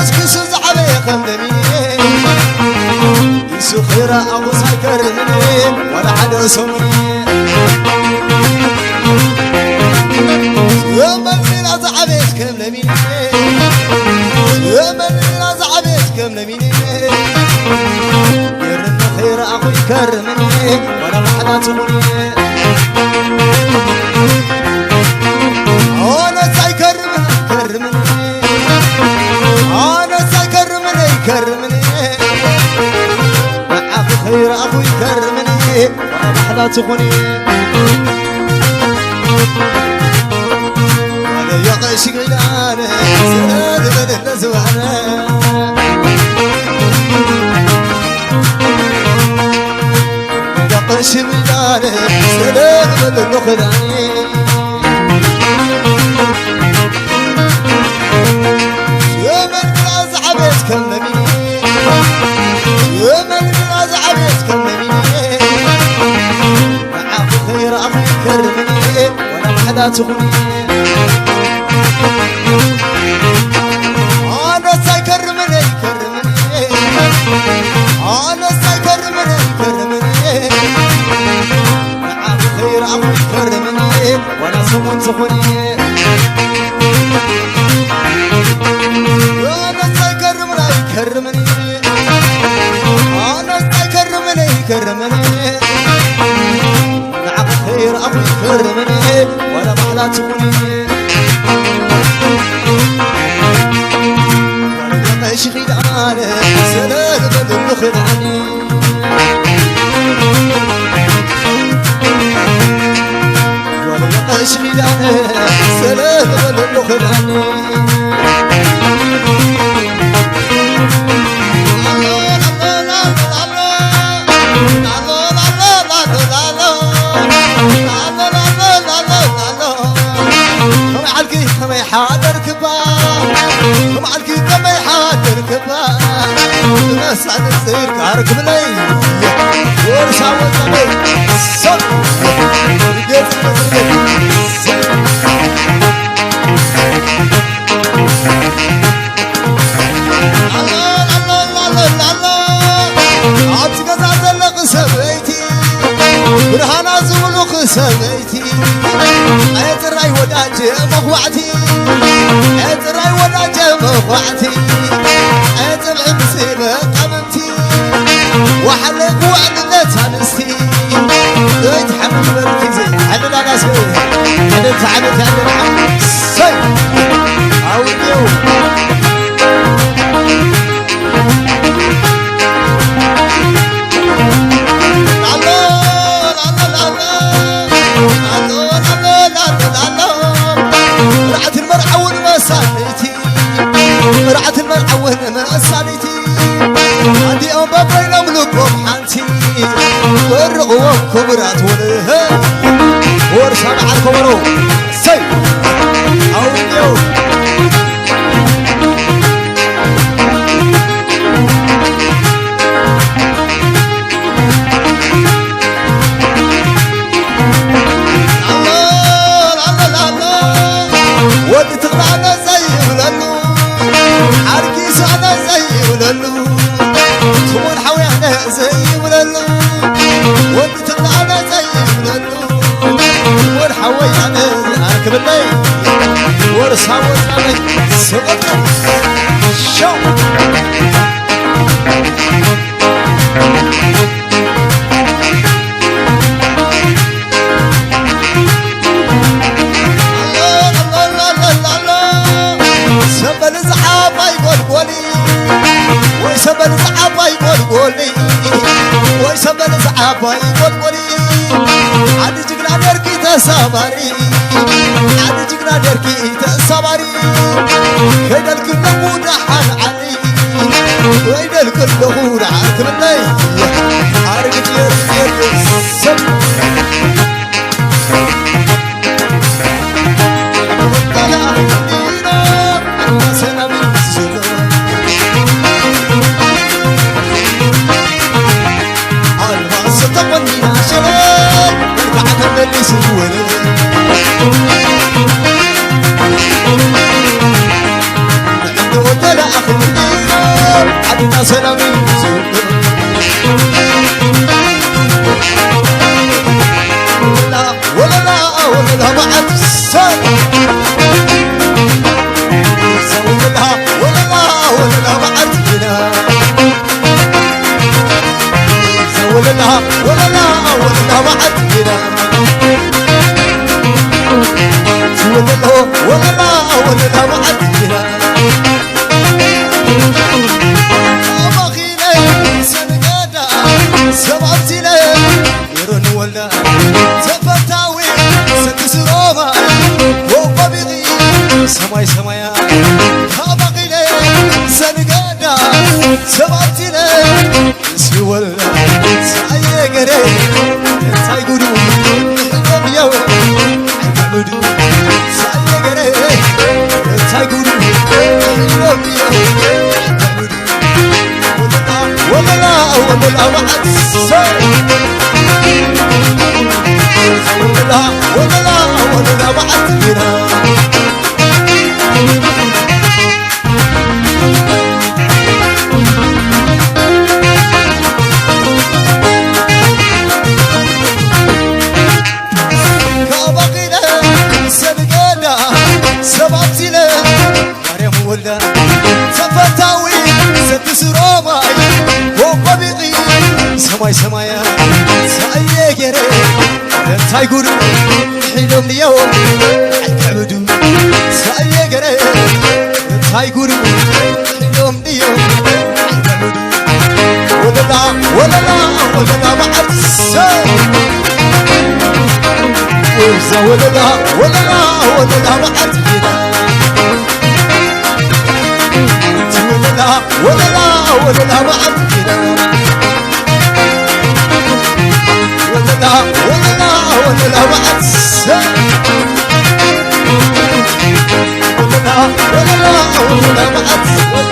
عباس كسوز عليه خمدني يسو خير أبو سكر مني ولا حدا سمني يوم اللي عباس كم لمين يوم اللي عباس كم لمين يرن خير أبو يكرمني ولا حدا سمني أنا سايكرمني كرمني أنا سايكرمني كرمني معك خير أخوي كرمني ولا حدا تخوني ولا يغش غيلاني سناد بدل زوانا يغش غيلاني سناد بدل خداني كلميني يوم الناس عبيت كلميني معاك خير أخي كرمني ولا حدا تغني أنا سايكرمني كرمني أنا سايكرمني كرمني معاك خير أخي كرمني ولا سمون تغني كرمني أنا كرمني كرمني معك خير أخوي كرمني ولا بحلا تقولي ولا يقش خدعني سلام بدل خدعني ولا يقش خدعني سلام بدل خدعني كما يحاضر كبار كما عالكي كما يحاضر كبار ناس عن السير كارك بلي ورشا وزمي صب رجيت الله الله الله الله عطيك زعزل قسميتي برهانا زولو قسميتي أتراي وداجي مخوعتي أتراي وداجي مخوعتي أتبع مصيبة قممتي وحلق وعد تنستي يتحمل مركزي عدنا ناس عدت عدت عدت سي أو اليوم رعت المرعون ما صاليتي رعت المرعون ما صاليتي عندي أم بابين أملكم حانتي ورغوهم كبرات وله ورشا مع الكبرو سي أو اليوم ودي تغنى زي وللو عركيس أنا زي وللو تمون حوينا زي وللو ودي تغنى زي وللو تمون حوينا أركب الليل ورصاوز علي سقطنا شو ويسبل زعابا يقولي ويسبل زعابا يقولي عادي جقنا دركي تسابري عادي جقنا دركي تسابري كيدا الكل مودا حال علي كيدا الكل مودا عارك مني عارك يرك سب طلع دينا سنة من ستقني عشرين رجعت اللي سوينا سلامي ولا لا بعد سن سوي لها ولا لا بعد جنا سوي لها ولا لا بعد جنا سوي لها ولا لا بعد جنا أبغينا سنقادا سبعتنا يرون ولا تفتاوي ستسروما وببغي سماي سمايا أبغينا سنقادا سبعتنا سولا سايا قري تايقولوا نحن يوم عمدوا سايا قري تايقولوا نحن يوم ولا لا بعد سن ولا لا بعد جنا كابقينا سنقانا سبعتنا مريم ولا تفتاوي ستسروماي وقبضي سماي سمايا سايا قري تايقولوا حلم اليوم عتعبدوا سايا قري تايقولوا حلم اليوم عتعبدوا ولا لا بعد سن ولا لا بعد جنا ولا لا بعد جنا ولا لا بعد سن ولا لا بعد سن